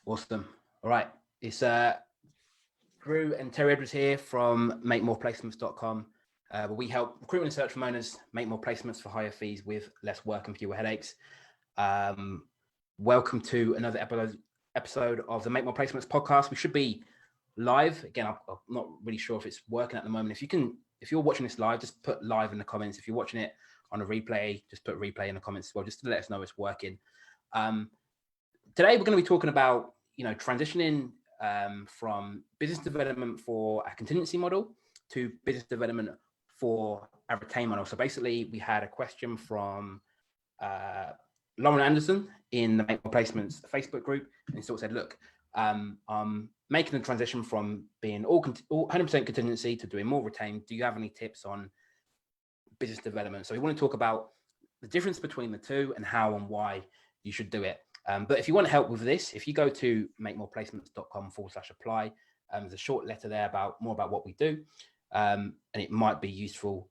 Awesome. All right. It's Drew and Terry Edwards here from MakeMorePlacements.com. Where we help recruitment and search firm owners make more placements for higher fees with less work and fewer headaches. Welcome to another episode of the Make More Placements podcast. We should be live. Again, I'm not really sure if it's working at the moment. If you're watching this live, just put live in the comments. If you're watching it on a replay, just put replay in the comments as well, just to let us know it's working. Today, we're going to be talking about, transitioning from business development for a contingency model to business development for a retain model. So basically, we had a question from Lauren Anderson in the Make More Placements Facebook group, and he sort of said, look, I'm making the transition from being all 100% contingency to doing more retain. Do you have any tips on business development? So we want to talk about the difference between the two and how and why you should do it. But if you want to help with this, if you go to makemoreplacements.com/apply, there's a short letter there more about what we do, and it might be useful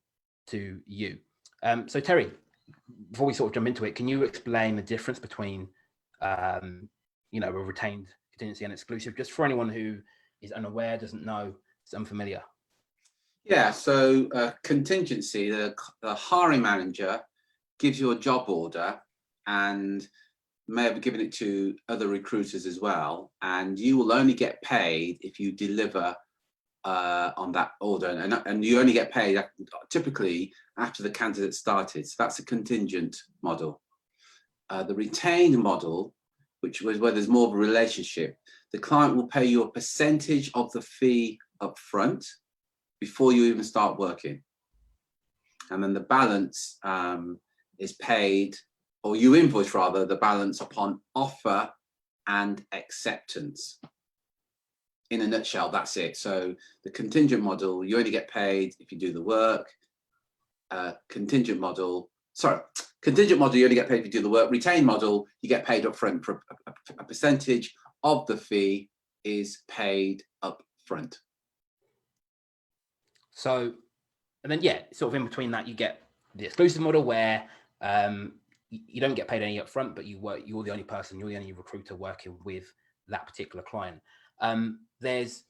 to you. So Terry, before we sort of jump into it, can you explain the difference between, a retained contingency and exclusive, just for anyone who is unaware, doesn't know, is unfamiliar? Yeah, so contingency, the hiring manager gives you a job order and may have given it to other recruiters as well, and you will only get paid if you deliver on that order, and you only get paid typically after the candidate started. So that's a contingent model. The retained model, which was where there's more of a relationship, the client will pay you a percentage of the fee up front before you even start working, and then the balance is paid, or you invoice rather, the balance upon offer and acceptance. In a nutshell, that's it. So the contingent model, you only get paid if you do the work. Contingent model, you only get paid if you do the work. Retained model, you get paid up front. For a percentage of the fee is paid up front. So, and then, sort of in between that, you get the exclusive model where you don't get paid any up front, but you're the only person, you're the only recruiter working with that particular client. There's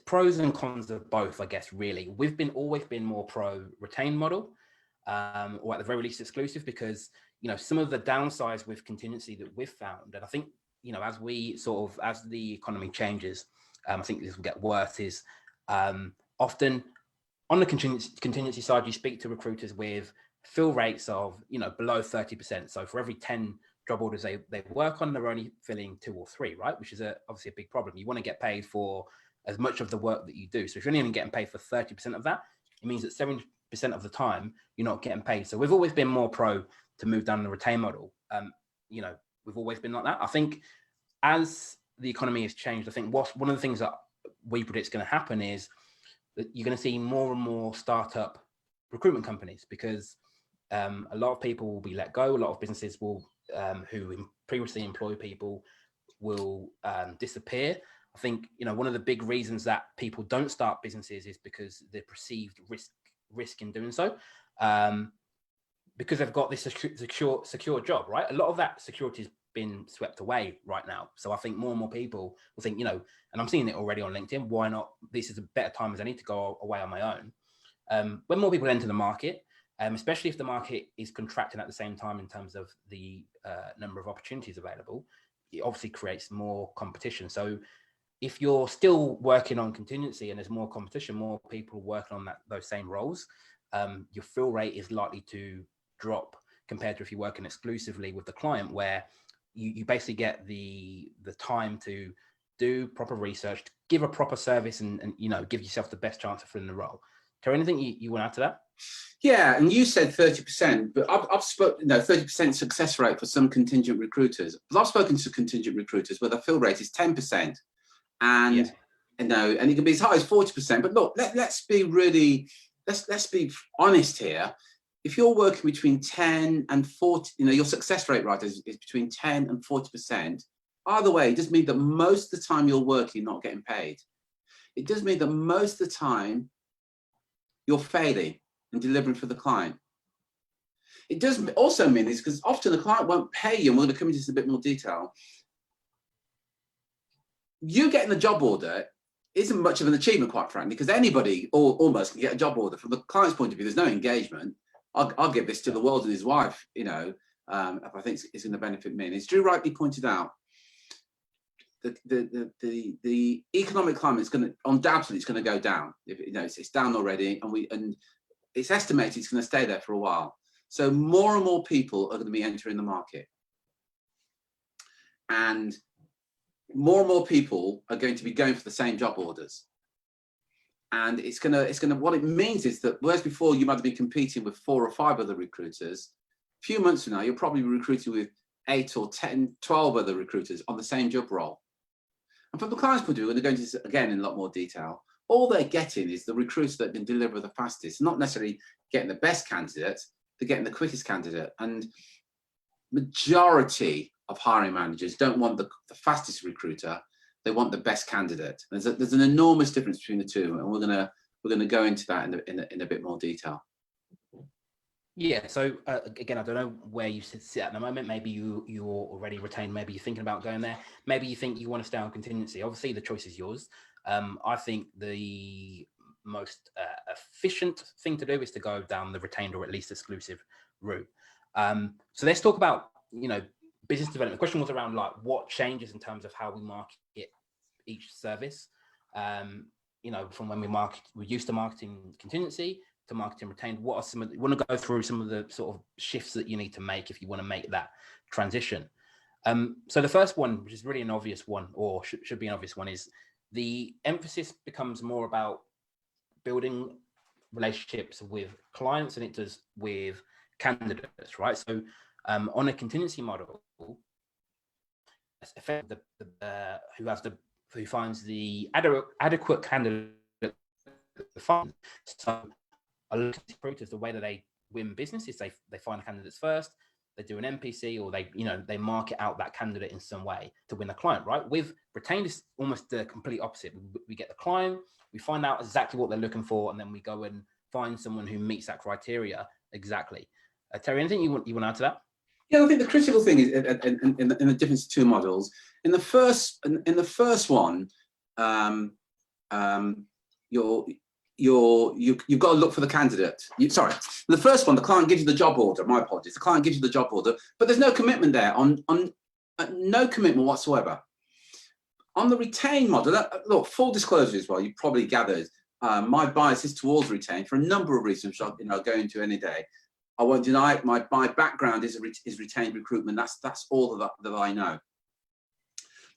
pros and cons of both, I guess, really. We've always been more pro retain model, or at the very least exclusive, because, some of the downsides with contingency that we've found, and I think, as the economy changes, I think this will get worse, is often on the contingency side, you speak to recruiters with fill rates of, below 30%. So for every 10 job orders they work on, they're only filling 2 or 3, right? Which is obviously a big problem. You want to get paid for as much of the work that you do. So if you're only even getting paid for 30% of that, it means that 70% of the time you're not getting paid. So we've always been more pro to move down the retain model. We've always been like that. I think as the economy has changed, I think one of the things that we predict is going to happen is that you're going to see more and more startup recruitment companies, because a lot of people will be let go. A lot of businesses will, who previously employ people, will disappear. I think, one of the big reasons that people don't start businesses is because the perceived risk in doing so, because they've got this secure job, right? A lot of that security has been swept away right now. So I think more and more people will think, and I'm seeing it already on LinkedIn, why not? This is a better time as I need to go away on my own. When more people enter the market, especially if the market is contracting at the same time in terms of the number of opportunities available, it obviously creates more competition. So if you're still working on contingency and there's more competition, more people working on those same roles, your fill rate is likely to drop compared to if you're working exclusively with the client, where you basically get the time to do proper research, give a proper service, and give yourself the best chance of filling the role. Terry, anything you want to add to that? Yeah, and you said 30%, but I've spoken 30% success rate for some contingent recruiters. But I've spoken to contingent recruiters where the fill rate is 10%, and and it can be as high as 40%. But look, let's be honest here. If you're working between 10 and 40, your success rate, right, is between 10 and 40%. Either way, it does mean that most of the time you're working, not getting paid. It does mean that most of the time you're failing and delivering for the client. It does also mean this, because often the client won't pay you, and we're going to come into this in a bit more detail, you getting the job order isn't much of an achievement, quite frankly, because anybody almost can get a job order. From the client's point of view, there's no engagement. I'll give this to the world and his wife, you know, if I think it's going to benefit me. And as Drew rightly pointed out, the economic climate is going to, undoubtedly, it's going to go down. You know, it's down already, and it's estimated it's going to stay there for a while. So more and more people are going to be entering the market, and more people are going to be going for the same job orders. And it's gonna what it means is that whereas before you might have been competing with 4 or 5 other recruiters, a few months from now you'll probably be recruiting with 8 or 10, 12 other recruiters on the same job role. And from the client's point of view, we're going to go into this again in a lot more detail. All they're getting is the recruiter that can deliver the fastest, not necessarily getting the best candidate, they're getting the quickest candidate. And majority of hiring managers don't want the fastest recruiter, they want the best candidate. There's an enormous difference between the two, and we're gonna go into that in a bit more detail. Yeah. So again, I don't know where you sit at the moment. Maybe you're already retained. Maybe you're thinking about going there. Maybe you think you want to stay on contingency. Obviously, the choice is yours. I think the most efficient thing to do is to go down the retained or at least exclusive route. So let's talk about, you know, business development. The question was around like what changes in terms of how we market each service. You know, from when we're used to marketing contingency to marketing retained. What are some of you want to go through some of the sort of shifts that you need to make if you want to make that transition? So the first one, which is really an obvious one, or should be an obvious one, is the emphasis becomes more about building relationships with clients than it does with candidates, right? So on a contingency model, who finds the adequate candidate. So a lot of recruiters, the way that they win business is they find the candidates first, they do an NPC, or they market out that candidate in some way to win a client, right? With retained, it's almost the complete opposite. We get the client, we find out exactly what they're looking for, and then we go and find someone who meets that criteria exactly. Terry, anything you want to add to that? Yeah, I think the critical thing is in the difference of two models. In the first one, you've got to look for the candidate. The first one, the client gives you the job order. My apologies. The client gives you the job order, but there's no commitment there no commitment whatsoever. On the retained model, look, full disclosure as well, you probably gathered, my bias is towards retained for a number of reasons, which I'll go into any day. I won't deny it. My background is retained recruitment. That's all that I know.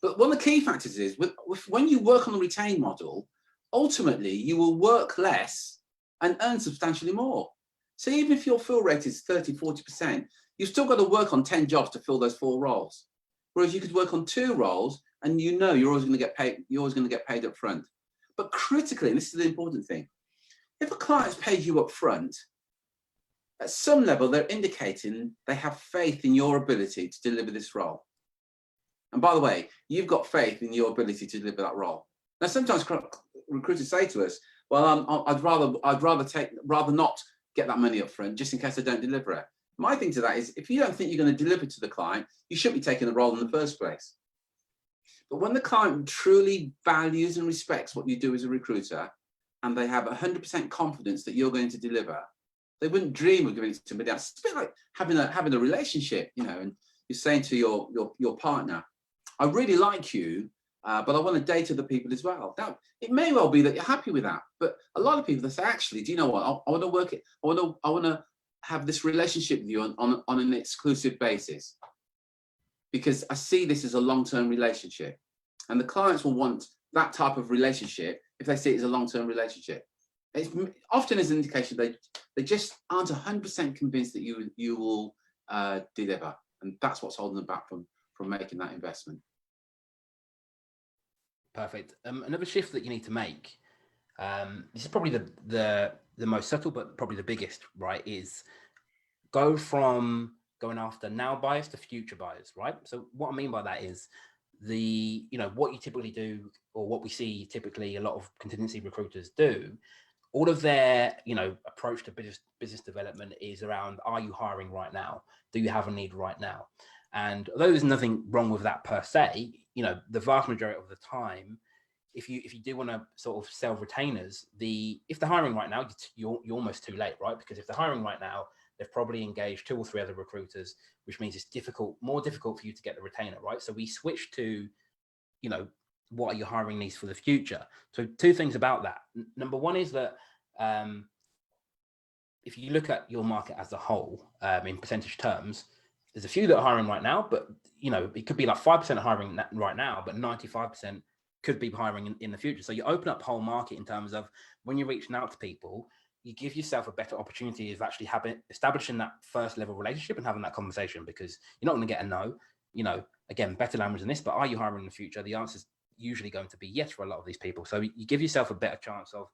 But one of the key factors is when you work on the retained model, ultimately you will work less and earn substantially more. So even if your fill rate is 30–40%, you've still got to work on 10 jobs to fill those 4 roles. Whereas you could work on 2 roles, and you know you're always going to get paid. You're always going to get paid up front. But critically, and this is the important thing, if a client has paid you up front, at some level, they're indicating they have faith in your ability to deliver this role. And by the way, you've got faith in your ability to deliver that role. Now, sometimes recruiters say to us, "Well, I'd rather not get that money up front, just in case I don't deliver it." My thing to that is, if you don't think you're going to deliver to the client, you shouldn't be taking the role in the first place. But when the client truly values and respects what you do as a recruiter, and they have 100% confidence that you're going to deliver, they wouldn't dream of giving it to somebody else. It's a bit like having a relationship, you know, and you're saying to your partner, "I really like you, but I want to date other people as well." Now, it may well be that you're happy with that, but a lot of people, they say, "Actually, do you know what? I want to work it. I want to have this relationship with you on an exclusive basis, because I see this as a long-term relationship." And the clients will want that type of relationship if they see it as a long-term relationship. It's often as an indication they just aren't 100% convinced that you will deliver, and that's what's holding them back from making that investment. Perfect. Another shift that you need to make, this is probably the most subtle, but probably the biggest, right, is go from going after now buyers to future buyers, right? So what I mean by that is what you typically do, or what we see typically a lot of contingency recruiters do, all of their, approach to business development is around, are you hiring right now? Do you have a need right now? And although there's nothing wrong with that per se, you know, the vast majority of the time, if you do want to sort of sell retainers, if they're hiring right now, you're almost too late, right? Because if they're hiring right now, they've probably engaged 2 or 3 other recruiters, which means it's more difficult for you to get the retainer, right? So we switch to, you know, what are your hiring needs for the future? So 2 things about that. Number one is that if you look at your market as a whole, in percentage terms, there's a few that are hiring right now, but you know, it could be like 5% hiring right now, but 95% could be hiring in the future. So you open up the whole market in terms of when you're reaching out to people, you give yourself a better opportunity of actually establishing that first level relationship and having that conversation, because you're not going to get a no. You know, again, better language than this, but are you hiring in the future? The answer is usually going to be yes for a lot of these people. So you give yourself a better chance of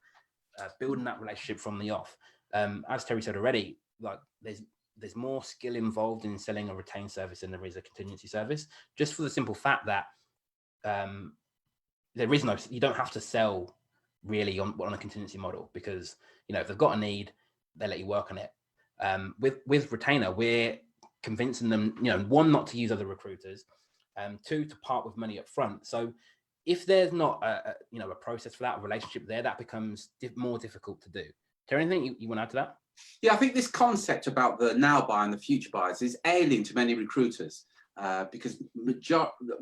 building that relationship from the off. As Terry said already, like there's more skill involved in selling a retained service than there is a contingency service, just for the simple fact that there is you don't have to sell really on a contingency model, because, you know, if they've got a need, they let you work on it. With retainer, we're convincing them, you know, 1, not to use other recruiters, 2, to part with money up front. So if there's not a process for that, a relationship there, that becomes more difficult to do. Terry, anything you want to add to that? Yeah, I think this concept about the now buyer and the future buyers is alien to many recruiters, because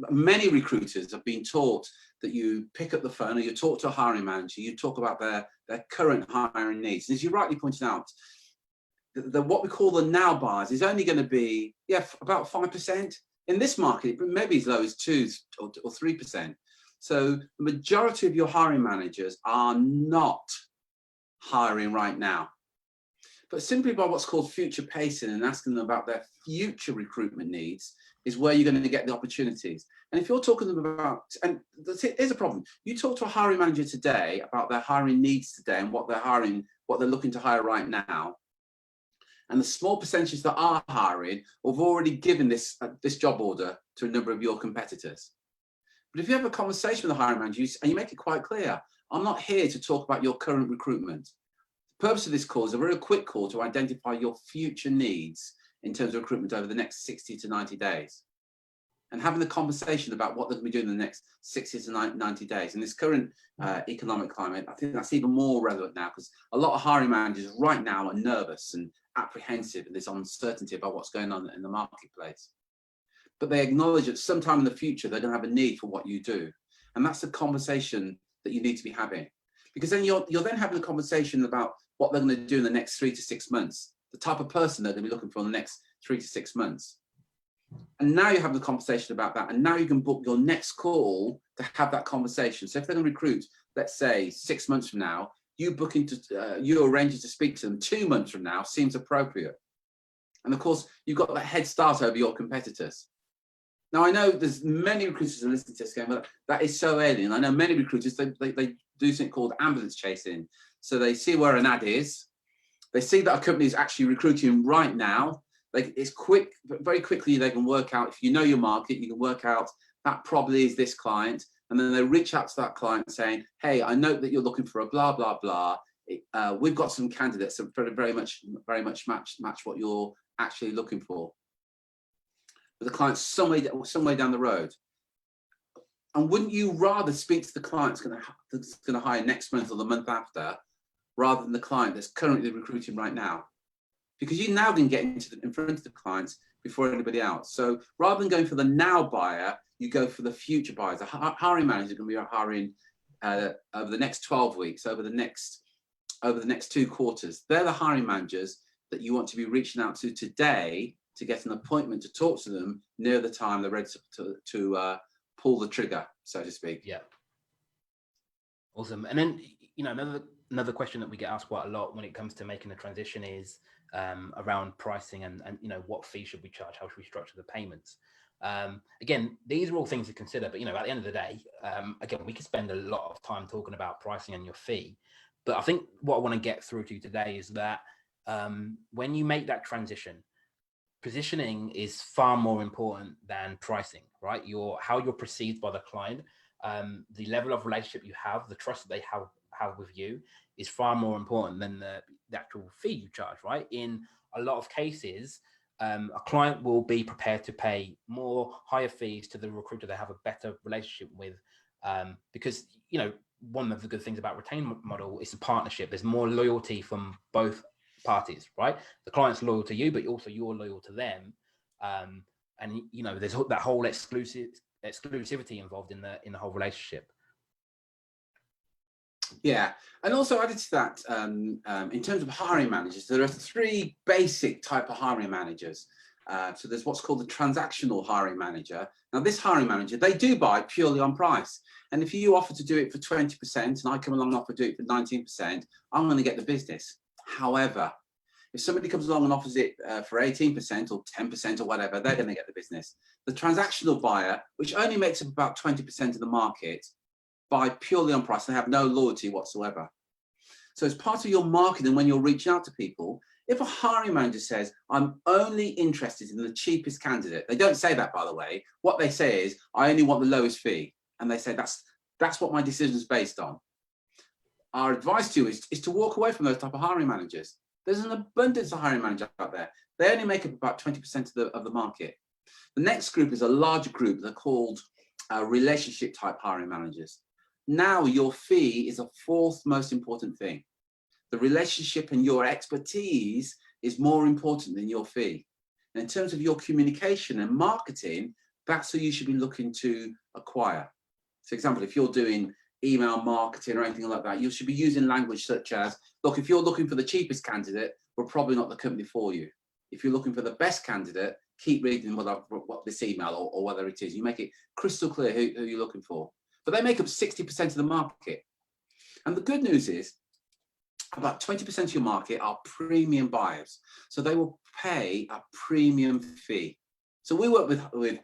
many recruiters have been taught that you pick up the phone or you talk to a hiring manager, you talk about their current hiring needs. And as you rightly pointed out, what we call the now buyers is only going to be about 5%. In this market, maybe as low as 2 or 3%. So the majority of your hiring managers are not hiring right now. But simply by what's called future pacing and asking them about their future recruitment needs is where you're going to get the opportunities. And if you're talking to them about, and here's a problem, you talk to a hiring manager today about their hiring needs today and what they're looking to hire right now, and the small percentages that are hiring have already given this job order to a number of your competitors. But if you have a conversation with the hiring manager and you make it quite clear, I'm not here to talk about your current recruitment. The purpose of this call is a very quick call to identify your future needs in terms of recruitment over the next 60 to 90 days. And having the conversation about what they're going to be doing in the next 60 to 90 days. In this current economic climate, I think that's even more relevant now, because a lot of hiring managers right now are nervous and apprehensive, and there's uncertainty about what's going on in the marketplace. But they acknowledge that sometime in the future, they're going to have a need for what you do. And that's the conversation that you need to be having. Because then you're then having a conversation about what they're going to do in the next 3 to 6 months, the type of person they're going to be looking for in the next 3 to 6 months. And now you have the conversation about that. And now you can book your next call to have that conversation. So if they're going to recruit, let's say 6 months from now, you arranging to speak to them 2 months from now seems appropriate. And of course, you've got that head start over your competitors. Now, I know there's many recruiters who are listening to this game, but that is so alien. I know many recruiters, they do something called ambulance chasing. So they see where an ad is. They see that a company is actually recruiting right now. It's quick, but very quickly they can work out, if you know your market, you can work out that probably is this client. And then they reach out to that client saying, hey, I know that you're looking for a blah, blah, blah. We've got some candidates that very much match what you're actually looking for. But the client's some way down the road. And wouldn't you rather speak to the client that's going to hire next month or the month after, rather than the client that's currently recruiting right now? Because you now can get in front of the clients before anybody else. So rather than going for the now buyer, you go for the future buyers. The hiring manager is going to be hiring over the next 12 weeks, over the next 2 quarters. They're the hiring managers that you want to be reaching out to today to get an appointment to talk to them near the time they're ready to pull the trigger, so to speak. Yeah. Awesome. And then, another question that we get asked quite a lot when it comes to making a transition is around pricing and what fee should we charge? How should we structure the payments? Again, these are all things to consider, but at the end of the day, again, we could spend a lot of time talking about pricing and your fee. But I think what I want to get through to you today is that when you make that transition, positioning is far more important than pricing, right? How you're perceived by the client, the level of relationship you have, the trust that they have with you is far more important than the actual fee you charge, right? In a lot of cases, a client will be prepared to pay higher fees to the recruiter they have a better relationship with, because, you know, one of the good things about retainment model is the partnership. There's more loyalty from both parties, right? The client's loyal to you, but also you're loyal to them. And, you know, there's that whole exclusivity involved in the whole relationship. Yeah, and also added to that, in terms of hiring managers, there are 3 basic type of hiring managers. So there's what's called the transactional hiring manager. Now, this hiring manager, they do buy purely on price. And if you offer to do it for 20% and I come along and offer to do it for 19%, I'm going to get the business. However, if somebody comes along and offers it for 18% or 10% or whatever, they're going to get the business. The transactional buyer, which only makes up about 20% of the market, buy purely on price and have no loyalty whatsoever. So as part of your marketing, when you're reaching out to people, if a hiring manager says, I'm only interested in the cheapest candidate, they don't say that, by the way. What they say is, I only want the lowest fee. And they say, that's what my decision is based on. Our advice to you is to walk away from those type of hiring managers. There's an abundance of hiring managers out there. They only make up about 20% of the market. The next group is a larger group. They're called relationship type hiring managers. Now your fee is a 4th most important thing. The relationship and your expertise is more important than your fee. And in terms of your communication and marketing, that's who you should be looking to acquire. For example, if you're doing email marketing or anything like that, you should be using language such as, look, if you're looking for the cheapest candidate, we're probably not the company for you. If you're looking for the best candidate, keep reading what this email or whether it is. You make it crystal clear who you're looking for. But they make up 60% of the market. And the good news is about 20% of your market are premium buyers. So they will pay a premium fee. So we work with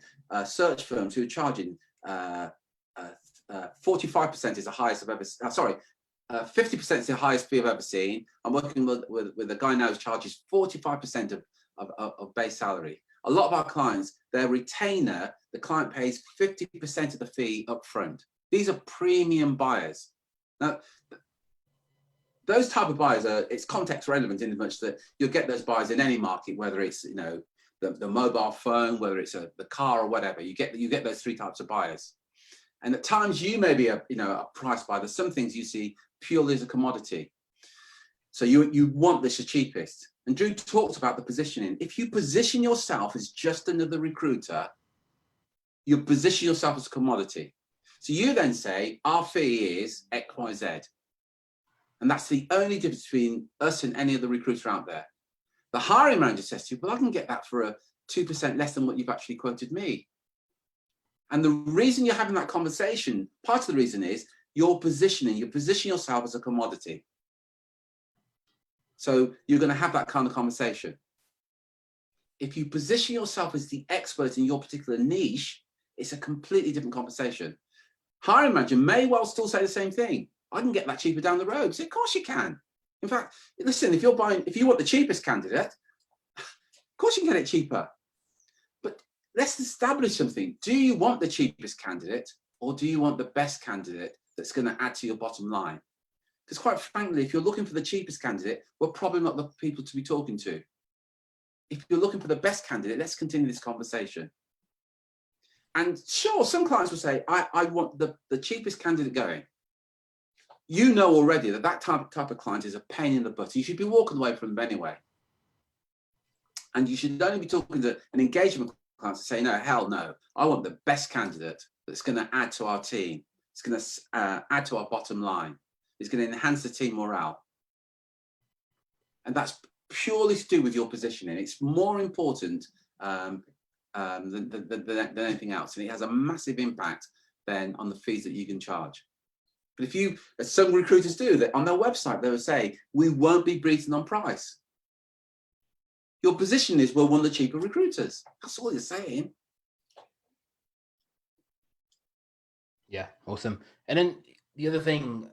search firms who are charging 45% is the highest I've ever seen. 50% is the highest fee I've ever seen. I'm working with a guy now who charges 45% of base salary. A lot of our clients, their retainer, the client pays 50% of the fee up front. These are premium buyers. Now, those type of buyers it's context relevant in as much that you'll get those buyers in any market, whether it's, you know, the mobile phone, whether it's the car or whatever. You get those 3 types of buyers. And at times you may be a price buyer. There's some things you see purely as a commodity. So you want this the cheapest. And Drew talked about the positioning. If you position yourself as just another recruiter, you position yourself as a commodity. So you then say, our fee is X, Y, Z. And that's the only difference between us and any other recruiter out there. The hiring manager says to you, well, I can get that for a 2% less than what you've actually quoted me. And the reason you're having that conversation, part of the reason is you're positioning yourself as a commodity. So you're going to have that kind of conversation. If you position yourself as the expert in your particular niche, it's a completely different conversation. Hiring manager may well still say the same thing. I can get that cheaper down the road. So of course you can. In fact, listen, if you want the cheapest candidate, of course you can get it cheaper. But let's establish something. Do you want the cheapest candidate or do you want the best candidate that's going to add to your bottom line? Because quite frankly, if you're looking for the cheapest candidate, we're probably not the people to be talking to. If you're looking for the best candidate, let's continue this conversation. And sure, some clients will say, I want the cheapest candidate going. You know already that type of client is a pain in the butt. You should be walking away from them anyway. And you should only be talking to an engagement client to say, no, hell no. I want the best candidate that's going to add to our team. It's going to add to our bottom line. It's going to enhance the team morale. And that's purely to do with your positioning. It's more important than anything else. And it has a massive impact then on the fees that you can charge. But as some recruiters do, that on their website, they will say, we won't be beaten on price. Your position is, we're one of the cheaper recruiters. That's all you're saying. Yeah, awesome. And then the other thing,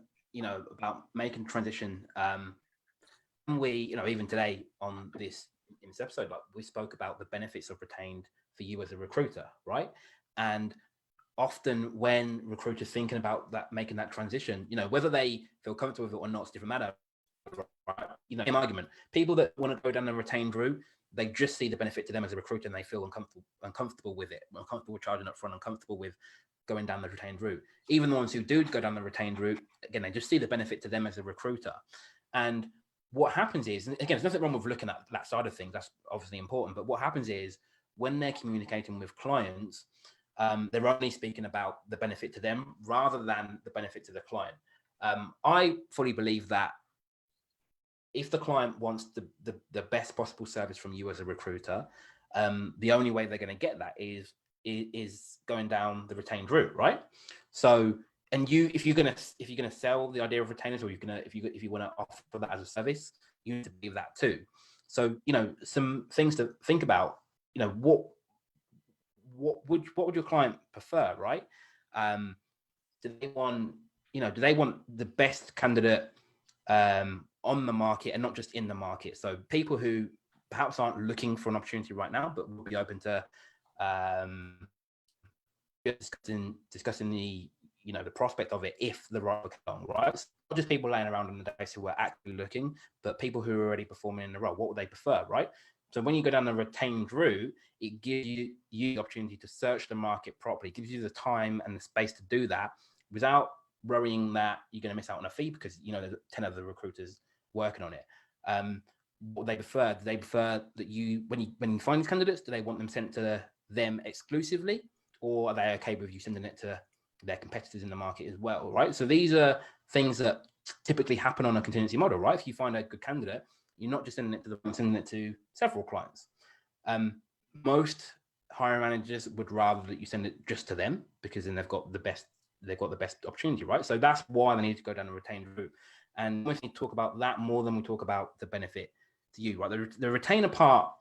about making transition, we, even today in this episode, like we spoke about the benefits of retained for you as a recruiter, right? And often when recruiters thinking about making that transition, whether they feel comfortable with it or not, it's a different matter. Right? In argument, people that want to go down the retained route, they just see the benefit to them as a recruiter, and they feel uncomfortable with it, uncomfortable charging up front, uncomfortable with going down the retained route. Even the ones who do go down the retained route, again, they just see the benefit to them as a recruiter. And what happens is, again, there's nothing wrong with looking at that side of things. That's obviously important. But what happens is when they're communicating with clients, they're only speaking about the benefit to them rather than the benefit to the client. I fully believe that if the client wants the best possible service from you as a recruiter, the only way they're going to get that is going down the retained route, right? So, and if you're gonna sell the idea of retainers, or if you want to offer that as a service, you need to believe that too. So, some things to think about. What would your client prefer, right? Do they want the best candidate on the market and not just in the market? So people who perhaps aren't looking for an opportunity right now, but will be open to discussing the the prospect of it if the right comes along, right? So not just people laying around on the days who are actively looking, but people who are already performing in the role. What would they prefer, right? So when you go down the retained route, it gives you the opportunity to search the market properly. It gives you the time and the space to do that without worrying that you're going to miss out on a fee because there's 10 other recruiters working on it. What they prefer? Do they prefer that when you find these candidates, do they want them sent to them exclusively, or are they okay with you sending it to their competitors in the market as well, right? So these are things that typically happen on a contingency model, right? If you find a good candidate, you're not just sending it to them, sending it to several clients. Most hiring managers would rather that you send it just to them because then they've got the best opportunity, right? So that's why they need to go down a retained route. And we need to talk about that more than we talk about the benefit to you, right? The retainer part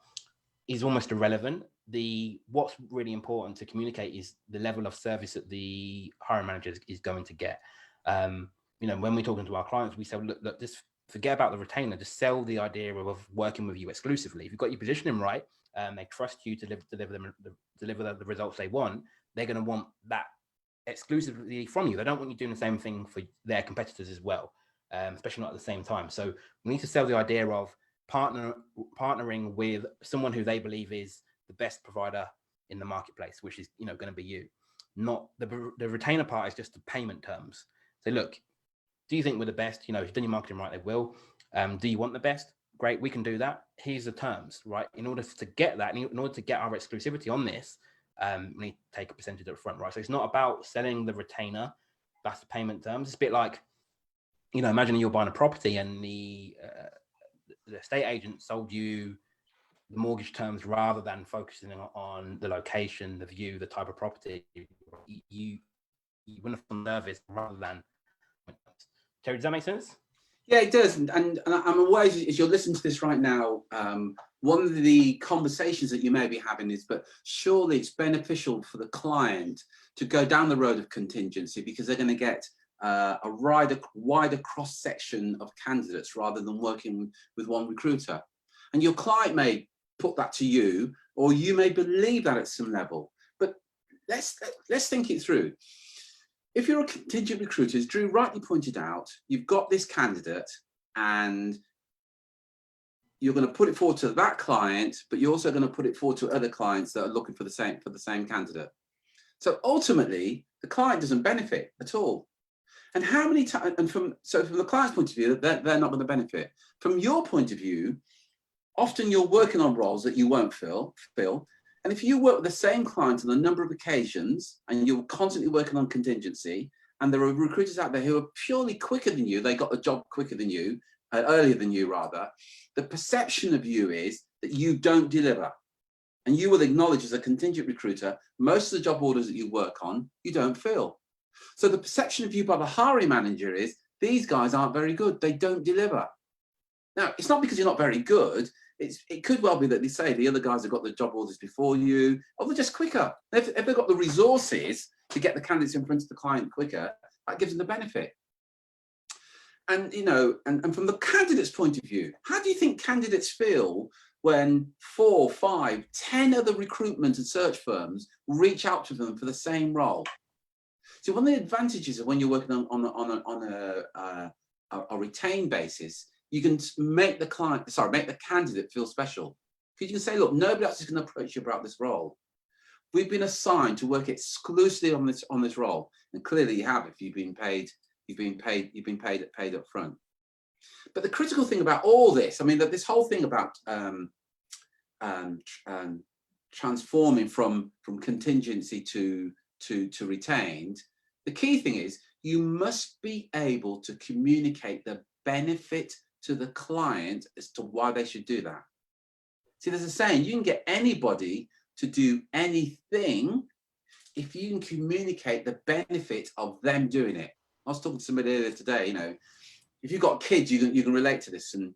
is almost irrelevant. What's really important to communicate is the level of service that the hiring manager is going to get. When we're talking to our clients, we say, look, just forget about the retainer. Just sell the idea of working with you exclusively. If you've got your positioning right, they trust you to deliver the results they want. They're going to want that exclusively from you. They don't want you doing the same thing for their competitors as well, especially not at the same time. So we need to sell the idea of partnering with someone who they believe is the best provider in the marketplace, which is going to be you. Not the retainer part is just the payment terms. So look, do you think we're the best? If you've done your marketing right, they will. Do you want the best? Great, we can do that. Here's the terms, right? In order to get that, in order to get our exclusivity on this, we need to take a percentage up front, right? So it's not about selling the retainer. That's the payment terms. It's a bit like, imagine you're buying a property and the estate agent sold you the mortgage terms rather than focusing on the location, the view, the type of property. You wouldn't feel nervous rather than. Terry, does that make sense? Yeah, it does. And I'm aware as you're listening to this right now, one of the conversations that you may be having is, but surely it's beneficial for the client to go down the road of contingency because they're going to get a wider cross-section of candidates rather than working with one recruiter. And your client may put that to you, or you may believe that at some level. But let's think it through. If you're a contingent recruiter, as Drew rightly pointed out, you've got this candidate and you're going to put it forward to that client, but you're also going to put it forward to other clients that are looking for the same candidate. So ultimately, the client doesn't benefit at all. And how many times? And from the client's point of view, they're not going to benefit. From your point of view, often you're working on roles that you won't fill. And if you work with the same client on a number of occasions and you're constantly working on contingency, and there are recruiters out there who are purely quicker than you, they got the job quicker than you, earlier than you rather, the perception of you is that you don't deliver. And you will acknowledge as a contingent recruiter, most of the job orders that you work on, you don't fill. So the perception of you by the hiring manager is, these guys aren't very good, they don't deliver. Now, it's not because you're not very good. It could well be that they say the other guys have got the job orders before you, or they're just quicker. If they've got the resources to get the candidates in front of the client quicker, that gives them the benefit. And, and from the candidate's point of view, how do you think candidates feel when 4, 5, 10 other recruitment and search firms reach out to them for the same role? So one of the advantages of when you're working on a retained basis, you can make the candidate feel special Because you can say, look, nobody else is going to approach you about this role. We've been assigned to work exclusively on this role, and clearly you have. If you've been paid up front. But the critical thing about all this, I mean, that this whole thing about transforming from contingency to retained, the key thing is you must be able to communicate the benefit to the client as to why they should do that. See, there's a saying, you can get anybody to do anything if you can communicate the benefit of them doing it. I was talking to somebody earlier today, you know, if you've got kids, you can relate to this. And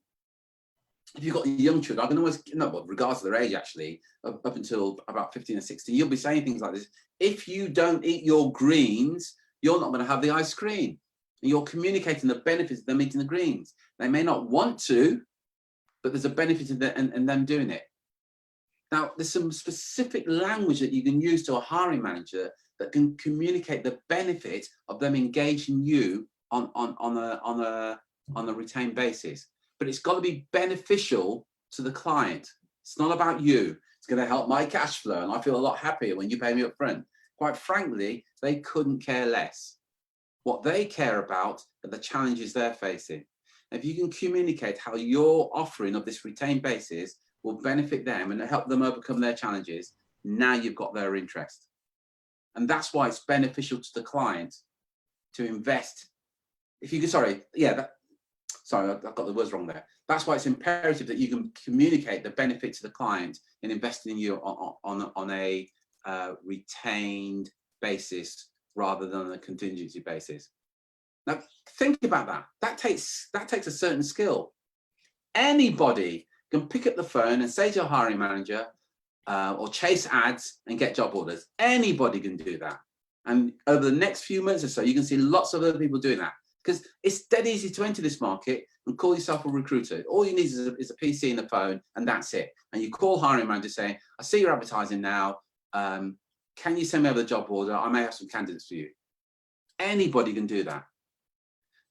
if you've got young children, I can always, no, well, regardless of their age, actually, up until about 15 or 16, you'll be saying things like this. If you don't eat your greens, you're not going to have the ice cream. And you're communicating the benefits of them eating the greens. They may not want to, but there's a benefit in them doing it. Now, there's some specific language that you can use to a hiring manager that can communicate the benefit of them engaging you on a retained basis. But it's got to be beneficial to the client. It's not about you. It's going to help my cash flow, and I feel a lot happier when you pay me up front. Quite frankly, they couldn't care less. What they care about are the challenges they're facing. If you can communicate how your offering of this retained basis will benefit them and help them overcome their challenges, now you've got their interest. And that's why it's beneficial to the client to invest. If you could, sorry, I've got the words wrong there. That's why it's imperative that you can communicate the benefit to the client in investing in you on a retained basis rather than a contingency basis. Now, think about that. That takes a certain skill. Anybody can pick up the phone and say to a hiring manager or chase ads and get job orders. Anybody can do that. And over the next few months or so, you can see lots of other people doing that, because it's dead easy to enter this market and call yourself a recruiter. All you need is a PC and a phone, and that's it. And you call hiring manager saying, I see you're advertising now. Can you send me over the job order? I may have some candidates for you. Anybody can do that.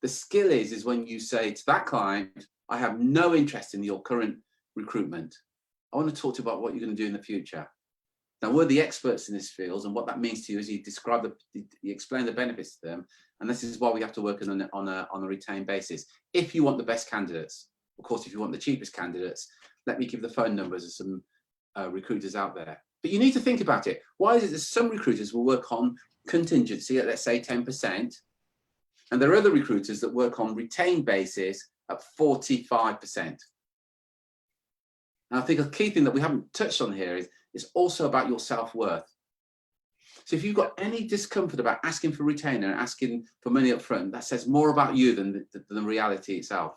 The skill is when you say to that client, I have no interest in your current recruitment. I want to talk to you about what you're going to do in the future. Now, we're the experts in this field, and what that means to you is you explain the benefits to them, and this is why we have to work on a retained basis. If you want the best candidates, of course, if you want the cheapest candidates, let me give the phone numbers of some recruiters out there. But you need to think about it. Why is it that some recruiters will work on contingency at, let's say, 10%, and there are other recruiters that work on retained basis at 45%? And I think a key thing that we haven't touched on here is it's also about your self-worth. So if you've got any discomfort about asking for retainer and asking for money up front, that says more about you than the reality itself.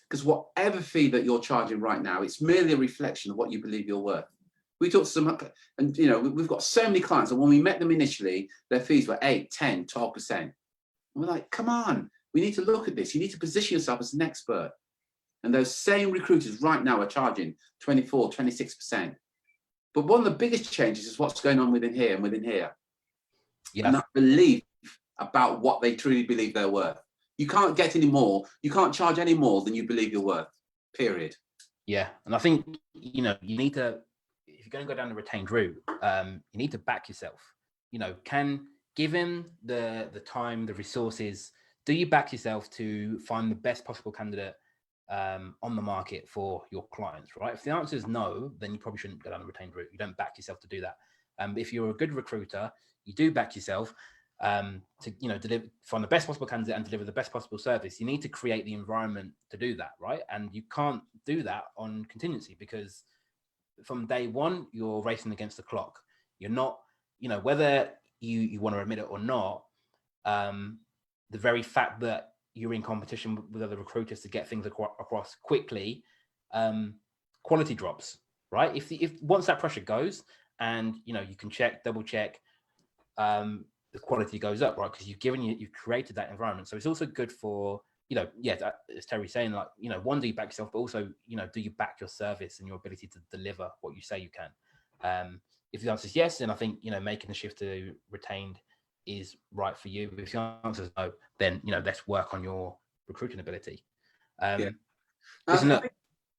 Because whatever fee that you're charging right now, it's merely a reflection of what you believe you're worth. We talked to some, and you know, we've got so many clients, and when we met them initially, their fees were 8, 10, 12%. And we're like, come on, we need to look at this. You need to position yourself as an expert. And those same recruiters right now are charging 24, 26%. But one of the biggest changes is what's going on within here and within here. Yeah. And that belief about what they truly believe they're worth. You can't get any more. You can't charge any more than you believe you're worth, period. Yeah. And I think, you know, you need to, if you're going to go down the retained route, you need to back yourself. You know, given the time, the resources, do you back yourself to find the best possible candidate on the market for your clients, right? If the answer is no, then you probably shouldn't go down the retained route. You don't back yourself to do that. If you're a good recruiter, you do back yourself to, you know, find the best possible candidate and deliver the best possible service. You need to create the environment to do that, right? And you can't do that on contingency, because from day one, you're racing against the clock. You're not, you know, whether you want to admit it or not, the very fact that you're in competition with other recruiters to get things across quickly, quality drops, right? If once that pressure goes, and you know, you can double check, the quality goes up, right? Because you've created that environment. So it's also good for, you know, yeah, as Terry's saying, like, you know, one, do you back yourself, but also, you know, do you back your service and your ability to deliver what you say you can? If the answer is yes, then I think, you know, making the shift to retained is right for you. If the answer is no, then, you know, let's work on your recruiting ability. Yeah. Listen,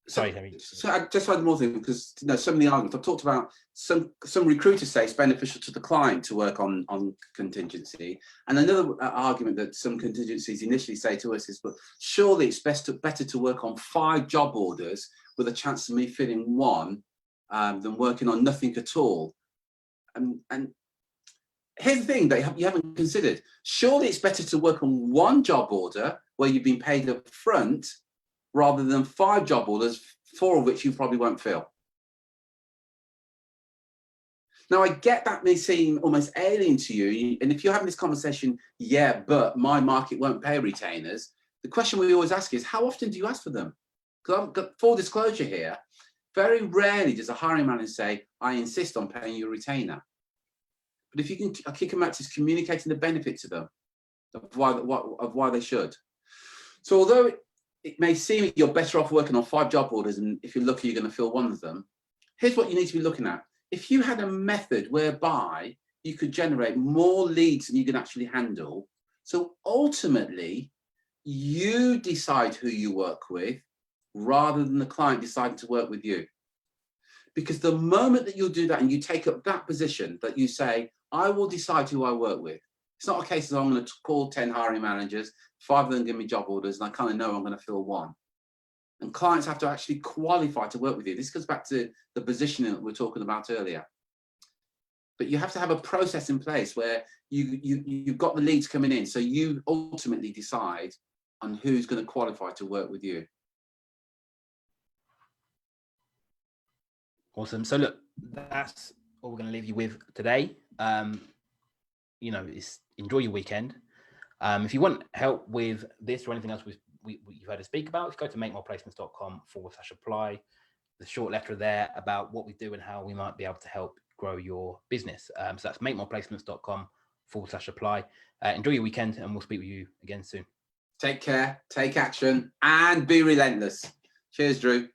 Sorry, Henry. So I just one more thing, because so many arguments I've talked about. Some recruiters say it's beneficial to the client to work on contingency, and another argument that some contingencies initially say to us is, but surely it's better to work on 5 job orders with a chance of me filling one than working on nothing at all. And here's the thing that you haven't considered. Surely it's better to work on 1 job order where you've been paid up front, rather than 5 job orders, 4 of which you probably won't fill. Now, I get that may seem almost alien to you, and if you're having this conversation, yeah, but my market won't pay retainers, the question we always ask is, how often do you ask for them? Because I've got full disclosure here, very rarely does a hiring manager say, I insist on paying you a retainer. But if you can, I kick them out to communicating the benefit to them of why they should. So although it may seem you're better off working on 5 job orders, and if you're lucky, you're going to fill 1 of them, here's what you need to be looking at. If you had a method whereby you could generate more leads than you can actually handle, so ultimately you decide who you work with rather than the client deciding to work with you. Because the moment that you'll do that and you take up that position, that you say, I will decide who I work with. It's not a case of I'm going to call 10 hiring managers, 5 of them give me job orders, and I kind of know I'm going to fill 1. And clients have to actually qualify to work with you. This goes back to the positioning that we were talking about earlier. But you have to have a process in place where you've got the leads coming in, so you ultimately decide on who's going to qualify to work with you. Awesome. So look, that's all we're going to leave you with today. Enjoy your weekend. If you want help with this or anything else you've heard us speak about, go to makemoreplacements.com/apply. The short letter there about what we do and how we might be able to help grow your business. So that's makemoreplacements.com/apply. Enjoy your weekend, and we'll speak with you again soon. Take care, take action, and be relentless. Cheers, Drew.